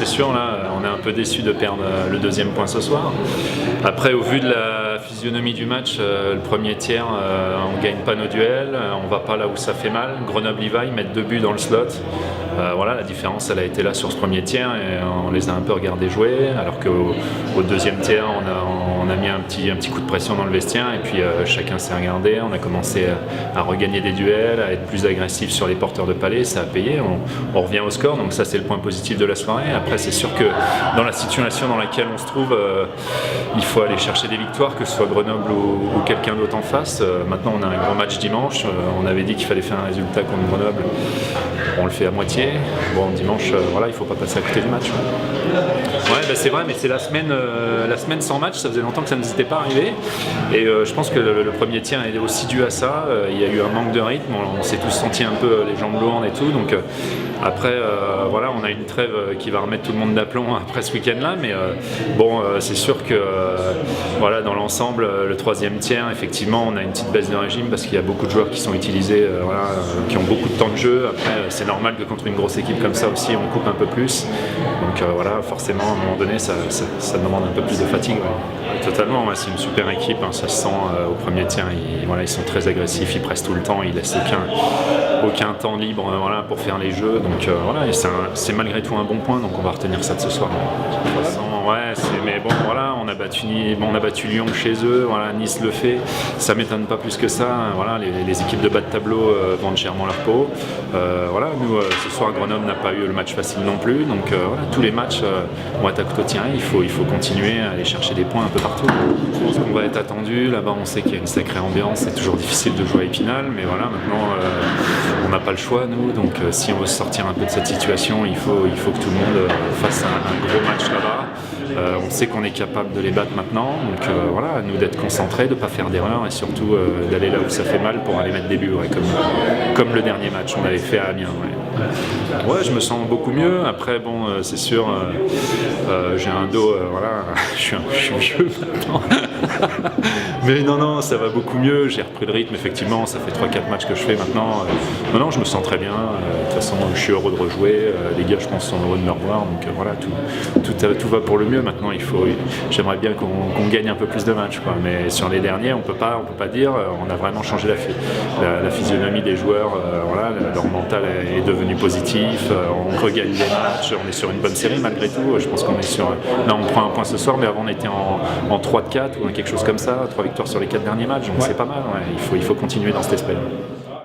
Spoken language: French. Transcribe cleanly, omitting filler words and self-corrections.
sûr, là, on est un peu déçu de perdre le deuxième point ce soir. Après, au vu de la physionomie du match, le premier tiers, on ne gagne pas nos duels, on ne va pas là où ça fait mal. Grenoble-Levi mettent 2 buts dans le slot. Voilà, la différence, elle a été là sur ce premier tiers et on les a un peu regardés jouer, alors qu'au deuxième tiers, on a mis un petit coup de pression dans le vestiaire et puis chacun s'est regardé. On a commencé à regagner des duels, à être plus agressif sur les porteurs de palais, ça a payé. On revient au score, donc ça c'est le point positif de la soirée. Après, c'est sûr que dans la situation dans laquelle on se trouve, il faut aller chercher des victoires, que ce soit Grenoble ou quelqu'un d'autre en face. Maintenant, on a un grand match dimanche. On avait dit qu'il fallait faire un résultat contre Grenoble. On le fait à moitié. Bon, dimanche, voilà, il ne faut pas passer à côté du match. Ouais, bah c'est vrai, mais c'est la semaine sans match. Ça faisait longtemps que ça ne nous était pas arrivé. Et je pense que le premier tiers est aussi dû à ça. Il y a eu un manque de rythme. On s'est tous sentis un peu les jambes lourdes et tout. Donc après, voilà, on a une trêve qui va remettre tout le monde d'aplomb après ce week-end-là. Mais bon, c'est sûr que voilà, dans l'ensemble, le troisième tiers, effectivement, on a une petite baisse de régime parce qu'il y a beaucoup de joueurs qui sont utilisés, voilà, qui ont beaucoup de temps de jeu. Après, c'est normal que contre une grosse équipe comme ça aussi, on coupe un peu plus. Donc voilà, forcément, à un moment donné, ça demande un peu plus de fatigue. Ouais. Totalement, ouais, c'est une super équipe, hein, ça se sent au premier tiers. Voilà, ils sont très agressifs, ils pressent tout le temps, ils laissent aucun temps libre voilà, pour faire les jeux. Donc voilà, c'est malgré tout un bon point, donc on va retenir ça de ce soir. De toute façon, ouais, mais bon, voilà, on a battu Lyon chez eux, voilà, Nice le fait, ça m'étonne pas plus que ça. Voilà, les équipes de bas de tableau vendent chèrement leur peau. Voilà, nous, ce soir, Grenoble n'a pas eu le match facile non plus, donc voilà, tous les matchs vont être à couteau tiré. Il faut continuer à aller chercher des points un peu partout. Je pense qu'on va être attendu. Là-bas, on sait qu'il y a une sacrée ambiance. C'est toujours difficile de jouer à Épinal, mais voilà, maintenant, on n'a pas le choix, nous. Donc, si on veut sortir un peu de cette situation, il faut que tout le monde fasse un gros match là-bas. On sait qu'on est capable de les battre maintenant, donc voilà, à nous d'être concentrés, de ne pas faire d'erreur et surtout d'aller là où ça fait mal pour aller mettre des buts, ouais, comme le dernier match on avait fait à Amiens. Ouais, je me sens beaucoup mieux. Après, bon, c'est sûr, j'ai un dos, voilà, je suis vieux maintenant. Mais non, ça va beaucoup mieux. J'ai repris le rythme, effectivement. Ça fait 3-4 matchs que je fais maintenant. Non, je me sens très bien. De toute façon, je suis heureux de rejouer. Les gars, je pense, sont heureux de me revoir. Donc voilà, tout va pour le mieux. Maintenant, j'aimerais bien qu'on gagne un peu plus de matchs, quoi. Mais sur les derniers, on peut pas dire. On a vraiment changé la physionomie des joueurs. Voilà, leur mental est devenu positif. On regagne les matchs. On est sur une bonne série malgré tout. Je pense qu'on est sur. Là, on prend un point ce soir, mais avant, on était en 3 de 4 ou quelque chose comme ça. 3 victoires sur les 4 derniers matchs. Donc c'est pas mal. Ouais. Il faut continuer dans cet esprit.